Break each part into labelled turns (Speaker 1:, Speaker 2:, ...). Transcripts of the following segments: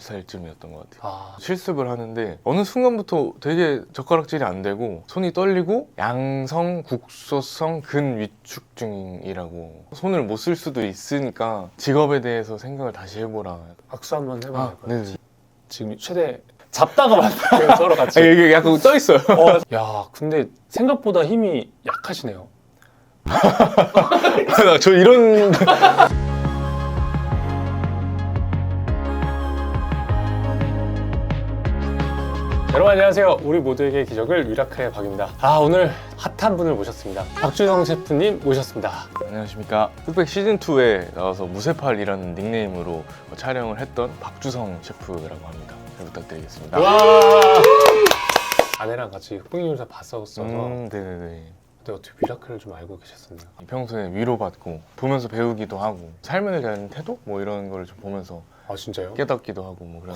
Speaker 1: 18살쯤이었던 것 같아요. 실습을 하는데 어느 순간부터 되게 젓가락질이 안 되고 손이 떨리고 양성 국소성 근위축증이라고 손을 못 쓸 수도 있으니까 직업에 대해서 생각을 다시 해보라.
Speaker 2: 박수 한번 해봐요.
Speaker 1: 네.
Speaker 2: 지금 최대 잡다가 만나요 서로 같이.
Speaker 1: 이게 약간 떠 있어요.
Speaker 2: 야, 근데 생각보다 힘이 약하시네요.
Speaker 1: 저 이런
Speaker 2: 여러분 안녕하세요. 우리 모두에게 기적을 위라크의 박입니다. 오늘 핫한 분을 모셨습니다. 박주성 셰프님 모셨습니다.
Speaker 1: 안녕하십니까. 흑백 시즌2에 나와서 무쇠팔이라는 닉네임으로 촬영을 했던 박주성 셰프라고 합니다. 잘 부탁드리겠습니다.
Speaker 2: 와! 아내랑 같이 흑백요리사 봤었어서
Speaker 1: 네네네.
Speaker 2: 근데 어떻게 위라크를 좀 알고 계셨었나요?
Speaker 1: 평소에 위로받고 보면서 배우기도 하고 삶에 대한 태도? 뭐 이런 걸 좀 보면서
Speaker 2: 아 진짜요?
Speaker 1: 깨닫기도 하고 뭐 그런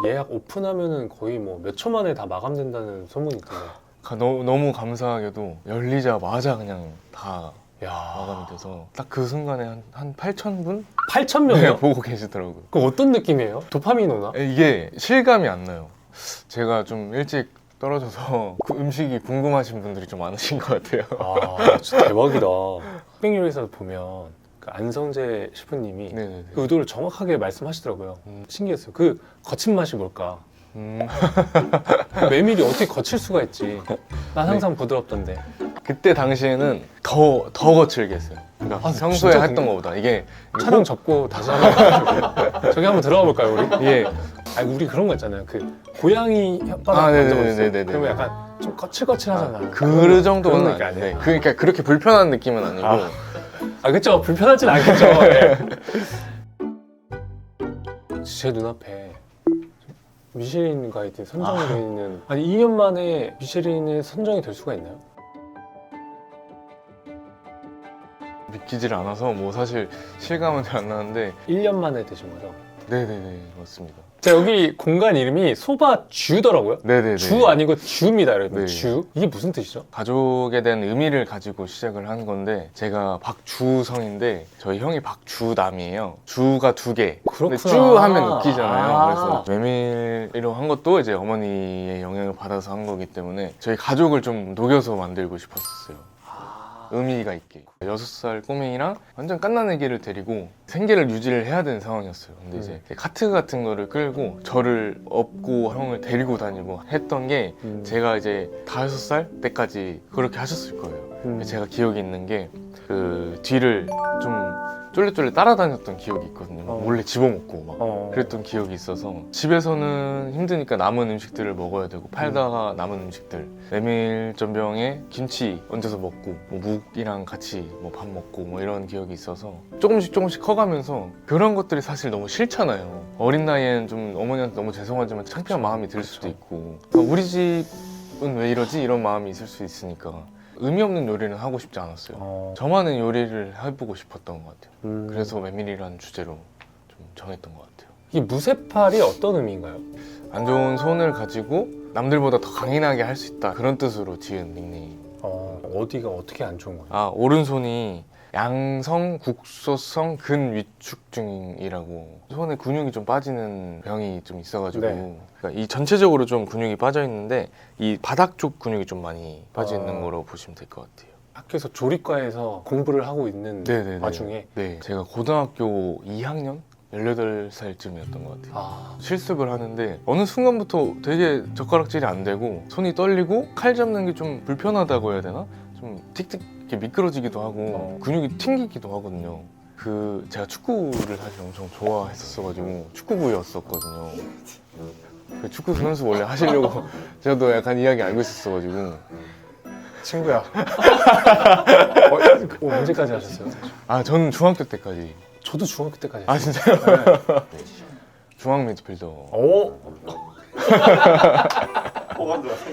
Speaker 2: 예약 오픈하면은 거의 뭐 몇 초 만에 다 마감된다는 소문이 있던데.
Speaker 1: 너무 감사하게도 열리자마자 그냥 다
Speaker 2: 야,
Speaker 1: 마감이 돼서 딱 그 순간에 한 8,000분?
Speaker 2: 8,000명이요?
Speaker 1: 보고 계시더라고요.
Speaker 2: 그 어떤 느낌이에요? 도파민 오나?
Speaker 1: 이게 실감이 안 나요. 제가 좀 일찍 떨어져서 그 음식이 궁금하신 분들이 좀 많으신 것 같아요.
Speaker 2: 진짜 대박이다. 흑백요리사 보면 그 안성재 셰프님이
Speaker 1: 네네네.
Speaker 2: 그 의도를 정확하게 말씀하시더라고요. 신기했어요. 그 거친 맛이 뭘까? 메밀이 어떻게 거칠 수가 있지? 난 항상 부드럽던데.
Speaker 1: 그때 당시에는 더 거칠게 했어요. 그러니까 평소에
Speaker 2: 진짜
Speaker 1: 했던 것보다 이게
Speaker 2: 촬영 접고 다시 한번 저기 한번 들어가 볼까요 우리?
Speaker 1: 예.
Speaker 2: 우리 그런 거 있잖아요. 그 고양이 혓바닥
Speaker 1: 네네네네네.
Speaker 2: 그러면 약간 좀 거칠거칠하잖아.
Speaker 1: 그 정도는
Speaker 2: 그런 느낌
Speaker 1: 아니에요.
Speaker 2: 아니에요?
Speaker 1: 그러니까 그렇게 불편한 느낌은 아니고
Speaker 2: 그쵸. 불편하진 않겠죠. 네. 제 눈앞에 미쉐린 가이드 선정이 되어 있는 2년 만에 미쉐린에 선정이 될 수가 있나요?
Speaker 1: 믿기질 않아서 뭐 사실 실감은 잘 안 나는데
Speaker 2: 1년 만에 되신 거죠?
Speaker 1: 네네네 맞습니다.
Speaker 2: 자, 여기 공간 이름이 소바주더라고요.
Speaker 1: 네네네.
Speaker 2: 주 아니고 주입니다, 여러분.
Speaker 1: 네.
Speaker 2: 주. 이게 무슨 뜻이죠?
Speaker 1: 가족에 대한 의미를 가지고 시작을 한 건데 제가 박주성인데 저희 형이 박주남이에요. 주가 2개.
Speaker 2: 그렇구나.
Speaker 1: 근데 쭈 하면 웃기잖아요. 그래서 메밀로 한 것도 이제 어머니의 영향을 받아서 한 거기 때문에 저희 가족을 좀 녹여서 만들고 싶었어요. 의미가 있게 6살 꼬맹이랑 완전 갓난아기를 데리고 생계를 유지를 해야 되는 상황이었어요. 근데 이제 카트 같은 거를 끌고 저를 업고 형을 데리고 다니고 했던 게 제가 이제 5살 때까지 그렇게 하셨을 거예요. 제가 기억이 있는 게 그 뒤를 좀 쫄래쫄래 따라다녔던 기억이 있거든요. 몰래 집어먹고 막 그랬던 기억이 있어서 집에서는 힘드니까 남은 음식들을 먹어야 되고 팔다가 남은 음식들 메밀전병에 김치 얹어서 먹고 뭐 묵이랑 같이 뭐 밥 먹고 뭐 이런 기억이 있어서 조금씩 커가면서 그런 것들이 사실 너무 싫잖아요. 어린 나이에는 좀 어머니한테 너무 죄송하지만 창피한 마음이 들 수도 있고 우리 집은 왜 이러지? 이런 마음이 있을 수 있으니까 의미 없는 요리는 하고 싶지 않았어요. 저만의 요리를 해보고 싶었던 것 같아요. 그래서 메밀이라는 주제로 좀 정했던 것 같아요.
Speaker 2: 이 무쇠팔이 어떤 의미인가요?
Speaker 1: 안 좋은 손을 가지고 남들보다 더 강인하게 할 수 있다 그런 뜻으로 지은 닉네임.
Speaker 2: 어디가 어떻게 안 좋은 거예요?
Speaker 1: 오른손이 양성 국소성 근위축증이라고 손에 근육이 좀 빠지는 병이 좀 있어가지고 그러니까 이 전체적으로 좀 근육이 빠져 있는데 이 바닥 쪽 근육이 좀 많이 빠져 있는 거로 보시면 될 것 같아요.
Speaker 2: 학교에서 조리과에서 공부를 하고 있는 와중에
Speaker 1: 제가 고등학교 2학년? 18살쯤이었던 것 같아요. 실습을 하는데 어느 순간부터 되게 젓가락질이 안 되고 손이 떨리고 칼 잡는 게 좀 불편하다고 해야 되나? 좀 틱틱 이렇게 미끄러지기도 하고 근육이 튕기기도 하거든요. 제가 축구를 사실 엄청 좋아했었어가지고 축구부였었거든요. 축구 선수 원래 하시려고 저도 약간 이야기 알고 있었어가지고
Speaker 2: 친구야. 언제까지 하셨어요?
Speaker 1: 저는 중학교 때까지.
Speaker 2: 저도 중학교 때까지 했어요.
Speaker 1: 진짜요?
Speaker 2: 네.
Speaker 1: 중앙 미드필더.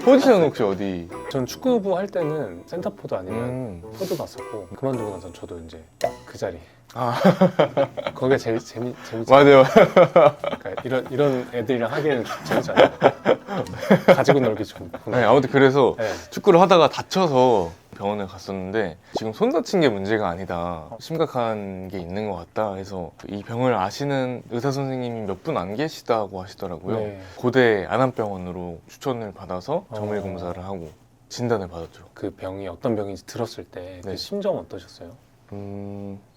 Speaker 1: 포지션 혹시 어디?
Speaker 2: 전 축구부 할 때는 센터포드 아니면 포드 봤었고 그만두고 나서 저도 이제 그 자리. 거기가 제일 재밌잖아요.
Speaker 1: 맞아요.
Speaker 2: 그러니까 이런 애들이랑 하기에는 재밌잖아요. 가지고 놀기 좀.
Speaker 1: 아무튼 그래서 축구를 하다가 다쳐서 병원을 갔었는데 지금 손 다친 게 문제가 아니다, 심각한 게 있는 것 같다 해서 이 병을 아시는 의사 선생님이 몇 분 안 계시다고 하시더라고요.
Speaker 2: 네.
Speaker 1: 고대 안암병원으로 추천을 받아서 정밀 검사를 하고 진단을 받았죠.
Speaker 2: 그 병이 어떤 병인지 들었을 때 그
Speaker 1: 네.
Speaker 2: 심정 어떠셨어요?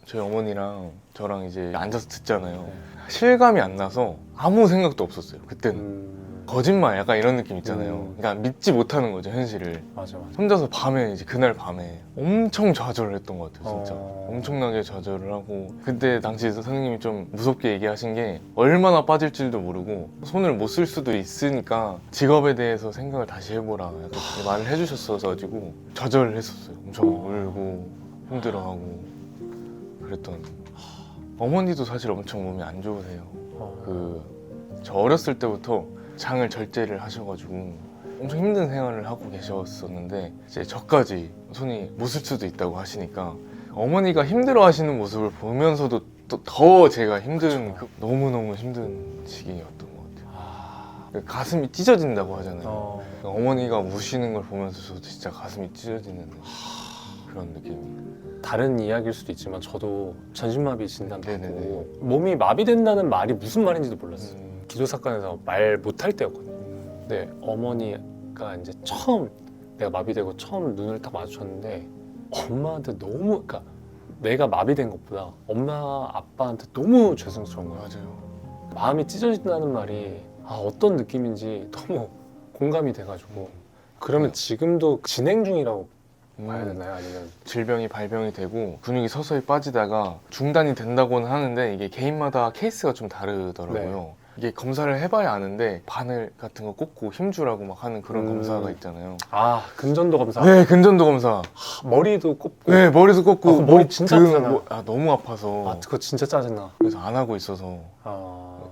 Speaker 1: 저희 어머니랑 저랑 이제 앉아서 듣잖아요.
Speaker 2: 네.
Speaker 1: 실감이 안 나서 아무 생각도 없었어요. 그때는 거짓말 약간 이런 느낌 있잖아요. 그러니까 믿지 못하는 거죠, 현실을.
Speaker 2: 맞아.
Speaker 1: 혼자서 밤에 이제 그날 밤에 엄청 좌절을 했던 것 같아요, 진짜.
Speaker 2: 어.
Speaker 1: 엄청나게 좌절을 하고, 그때 당시 선생님이 좀 무섭게 얘기하신 게 얼마나 빠질지도 모르고 손을 못 쓸 수도 있으니까 직업에 대해서 생각을 다시 해보라 약간 이렇게 말을 해주셨어 가지고 좌절을 했었어요. 엄청 울고 힘들어하고 그랬던. 어머니도 사실 엄청 몸이 안 좋으세요. 저 어렸을 때부터 장을 절제를 하셔가지고 엄청 힘든 생활을 하고 계셨었는데 이제 저까지 손이 못 쓸 수도 있다고 하시니까 어머니가 힘들어 하시는 모습을 보면서도 또 더 제가 힘든, 너무너무 힘든 시기였던 것 같아요. 가슴이 찢어진다고 하잖아요. 어머니가 우시는 걸 보면서 저도 진짜 가슴이 찢어지는 그런 느낌입니다.
Speaker 2: 다른 이야기일 수도 있지만 저도 전신마비 진단
Speaker 1: 네네네.
Speaker 2: 받고 몸이 마비된다는 말이 무슨 말인지도 몰랐어요. 기도사건에서 말 못할 때였거든요. 근데 어머니가 이제 처음 내가 마비되고 처음 눈을 딱 마주쳤는데 엄마한테 너무, 그러니까 내가 마비된 것보다 엄마 아빠한테 너무 죄송스러운 거예요.
Speaker 1: 맞아요.
Speaker 2: 마음이 찢어진다는 말이 어떤 느낌인지 너무 공감이 돼가지고. 그러면 지금도 진행 중이라고 봐야 되나요? 아니면
Speaker 1: 질병이 발병이 되고 근육이 서서히 빠지다가 중단이 된다고는 하는데 이게 개인마다 케이스가 좀 다르더라고요. 이게 검사를 해봐야 아는데 바늘 같은 거 꽂고 힘주라고 막 하는 그런 검사가 있잖아요.
Speaker 2: 금전도 검사.
Speaker 1: 네, 근전도 검사.
Speaker 2: 머리도 꼽고.
Speaker 1: 네, 머리도 꽂고
Speaker 2: 머리 진짜 아프잖아.
Speaker 1: 너무 아파서
Speaker 2: 그거 진짜 짜증나.
Speaker 1: 그래서 안 하고 있어서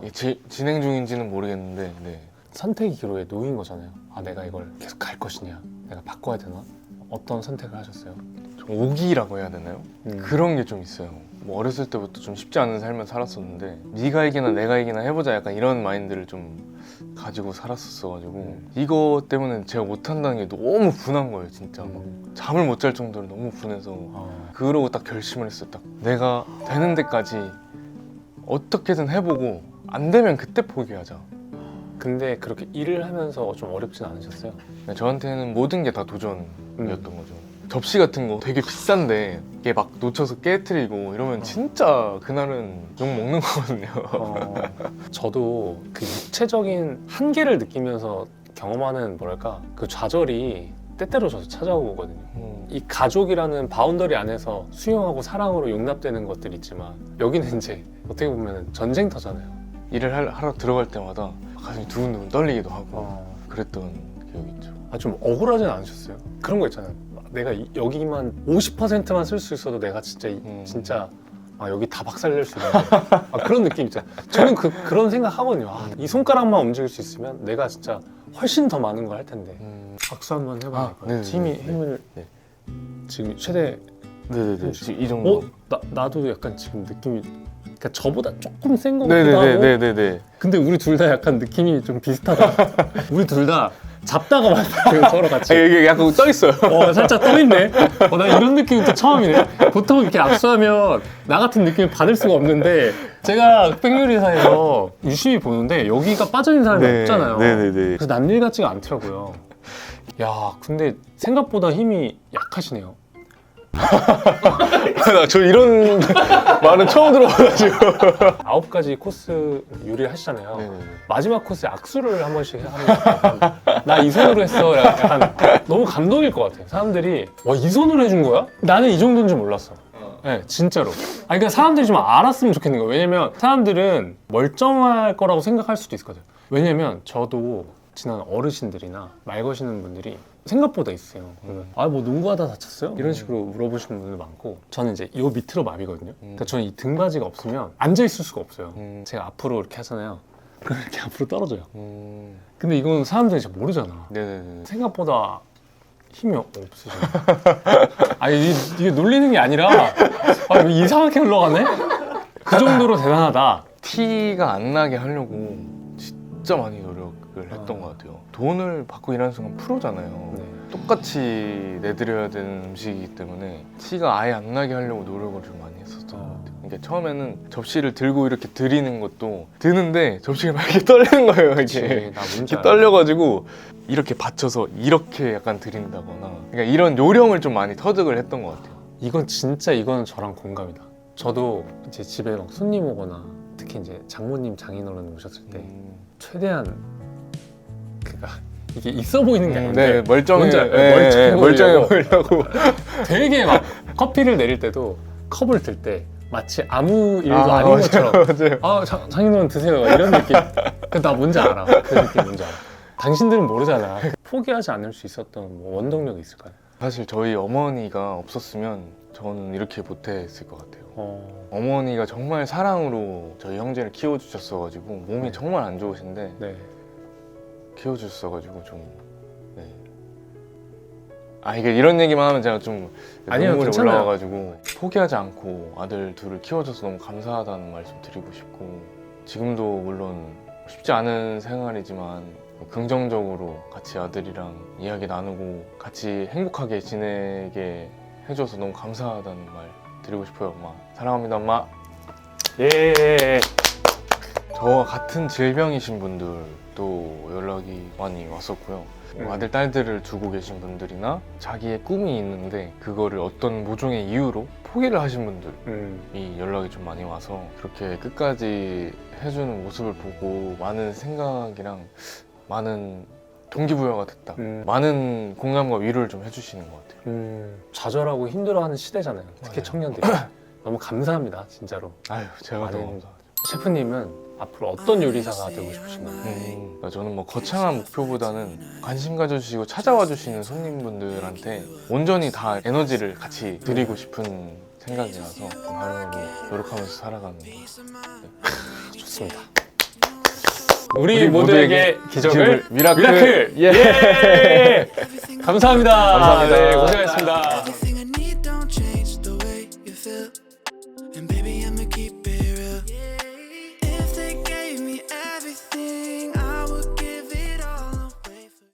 Speaker 1: 이게 진행 중인지는 모르겠는데 네.
Speaker 2: 선택의 기로에 놓인 거잖아요. 내가 이걸 계속 갈 것이냐, 내가 바꿔야 되나? 어떤 선택을 하셨어요?
Speaker 1: 좀 오기라고 해야 되나요? 그런 게 좀 있어요. 뭐 어렸을 때부터 좀 쉽지 않은 삶을 살았었는데 네가 이기나 내가 이기나 해보자 약간 이런 마인드를 좀 가지고 살았었어가지고 이거 때문에 제가 못한다는 게 너무 분한 거예요, 진짜. 막 잠을 못 잘 정도로 너무 분해서 그러고 딱 결심을 했어요. 딱 내가 되는 데까지 어떻게든 해보고 안 되면 그때 포기하자.
Speaker 2: 근데 그렇게 일을 하면서 좀 어렵진 않으셨어요?
Speaker 1: 저한테는 모든 게 다 도전이었던 거죠. 접시 같은 거 되게 비싼데 이게 막 놓쳐서 깨트리고 이러면 진짜 그날은 욕 먹는 거거든요.
Speaker 2: 저도 그 육체적인 한계를 느끼면서 경험하는 뭐랄까 그 좌절이 때때로 저도 찾아오거든요. 이 가족이라는 바운더리 안에서 수용하고 사랑으로 용납되는 것들이 있지만 여기는 이제 어떻게 보면 전쟁터잖아요.
Speaker 1: 일을 하러 들어갈 때마다 가슴이 두근두근 떨리기도 하고 그랬던 기억이 있죠.
Speaker 2: 좀 억울하진 않으셨어요? 그런 거 있잖아요. 내가 여기만 50%만 쓸 수 있어도 내가 진짜 여기 다 박살낼 수 있는데 그런 느낌 있잖아요. 저는 그런 생각 하거든요. 이 손가락만 움직일 수 있으면 내가 진짜 훨씬 더 많은 걸 할 텐데. 박수 한번 해봐요. 힘을 지금 최대.
Speaker 1: 네네네. 지금 이 정도.
Speaker 2: 나도 약간 지금 느낌이. 그러니까 저보다 조금 센 것 같기도 하고.
Speaker 1: 네네네.
Speaker 2: 근데 우리 둘 다 약간 느낌이 좀 비슷하다. 우리 둘 다 잡다가 왔어요, 서로 같이.
Speaker 1: 이게 약간 떠 있어요.
Speaker 2: 살짝 떠 있네. 나 이런 느낌이 또 처음이네. 보통 이렇게 악수하면 나 같은 느낌을 받을 수가 없는데 제가 흑백요리사에서 유심히 보는데 여기가 빠져있는 사람이 없잖아요.
Speaker 1: 네네네.
Speaker 2: 그래서 남일 같지가 않더라고요. 야, 근데 생각보다 힘이 약하시네요.
Speaker 1: 저 이런 말은 처음 들어봐가지고.
Speaker 2: 9가지 코스 요리를 하시잖아요.
Speaker 1: 네네네.
Speaker 2: 마지막 코스에 악수를 한 번씩 하면 나 이 손으로 했어. 약간 너무 감동일 것 같아요. 사람들이 이 손으로 해준 거야? 나는 이 정도인 줄 몰랐어. 네, 진짜로. 그러니까 사람들이 좀 알았으면 좋겠는 거예요. 왜냐면 사람들은 멀쩡할 거라고 생각할 수도 있거든요. 왜냐면 저도 지난 어르신들이나 말 거시는 분들이 생각보다 있어요. 뭐 농구하다 다쳤어요? 이런 식으로 물어보시는 분들 많고 저는 이제 요 밑으로 마비거든요. 그러니까 저는 이 등받이가 없으면 앉아 있을 수가 없어요. 제가 앞으로 이렇게 하잖아요. 그럼 이렇게 앞으로 떨어져요. 근데 이건 사람들이 잘 모르잖아.
Speaker 1: 네네네.
Speaker 2: 생각보다 힘이 없으시네. 이게 놀리는 게 아니라 이상하게 흘러가네? 그 정도로 대단하다.
Speaker 1: 티가 안 나게 하려고 진짜 많이 노력을 했던 것 같아요. 돈을 받고 일하는 순간 프로잖아요. 똑같이 내드려야 되는 음식이기 때문에 티가 아예 안 나게 하려고 노력을 좀 많이 했었던 것 같아요. 그러니까 처음에는 접시를 들고 이렇게 드리는 것도 드는데 접시가 막 이렇게 떨리는 거예요. 이게
Speaker 2: 나 뭔지
Speaker 1: 이렇게
Speaker 2: 알아.
Speaker 1: 떨려가지고 이렇게 받쳐서 이렇게 약간 드린다거나 그러니까 이런 요령을 좀 많이 터득을 했던 것 같아요.
Speaker 2: 이건 진짜 이거는 저랑 공감이다. 저도 이제 집에 막 손님 오거나 특히 이제 장모님 장인어른 오셨을 때 최대한 그니까 이게 있어 보이는 게 아닌데
Speaker 1: 네, 멀쩡해,
Speaker 2: 뭔지 알아요?
Speaker 1: 멀쩡해
Speaker 2: 보이려고.
Speaker 1: 보이려고.
Speaker 2: 되게 막 커피를 내릴 때도 컵을 들 때 마치 아무 일도
Speaker 1: 아,
Speaker 2: 아닌
Speaker 1: 맞아요,
Speaker 2: 것처럼
Speaker 1: 맞아요.
Speaker 2: 아 장인어른 드세요 이런 느낌. 나 뭔지 알아. 그 느낌 뭔지 알아. 당신들은 모르잖아. 포기하지 않을 수 있었던 뭐 원동력이 있을까요?
Speaker 1: 사실 저희 어머니가 없었으면 저는 이렇게 못했을 것 같아요. 어머니가 정말 사랑으로 저희 형제를 키워주셨어가지고 몸이
Speaker 2: 네.
Speaker 1: 정말 안 좋으신데
Speaker 2: 네.
Speaker 1: 키워주셨어가지고 좀 네. 아 이게 이런 얘기만 하면 제가 좀
Speaker 2: 아니요,
Speaker 1: 눈물이
Speaker 2: 괜찮아요.
Speaker 1: 올라와가지고 포기하지 않고 아들 둘을 키워줘서 너무 감사하다는 말씀 드리고 싶고 지금도 물론 쉽지 않은 생활이지만 긍정적으로 같이 아들이랑 이야기 나누고 같이 행복하게 지내게 해줘서 너무 감사하다는 말 드리고 싶어요. 엄마 사랑합니다 엄마.
Speaker 2: 예.
Speaker 1: 저와 같은 질병이신 분들도 연락이 많이 왔었고요. 아들, 딸들을 두고 계신 분들이나 자기의 꿈이 있는데 그거를 어떤 모종의 이유로 포기를 하신 분들이 연락이 좀 많이 와서 그렇게 끝까지 해주는 모습을 보고 많은 생각이랑 많은 동기부여가 됐다. 많은 공감과 위로를 좀 해주시는 것 같아요.
Speaker 2: 좌절하고 힘들어하는 시대잖아요. 특히
Speaker 1: 맞아요.
Speaker 2: 청년들이. 너무 감사합니다, 진짜로.
Speaker 1: 아유, 제가 더
Speaker 2: 아니,
Speaker 1: 감사하죠.
Speaker 2: 셰프님은 앞으로 어떤 요리사가 되고 싶으신가요?
Speaker 1: 그러니까 저는 뭐 거창한 목표보다는 관심 가져주시고 찾아와 주시는 손님분들한테 온전히 다 에너지를 같이 드리고 싶은 생각이라서 하루하루 노력하면서 살아가는 거.
Speaker 2: 좋습니다. 우리 모두에게 기적을
Speaker 1: 미라클.
Speaker 2: 미라클! 예! 감사합니다.
Speaker 1: 감사합니다.
Speaker 2: 네, 고생하셨습니다.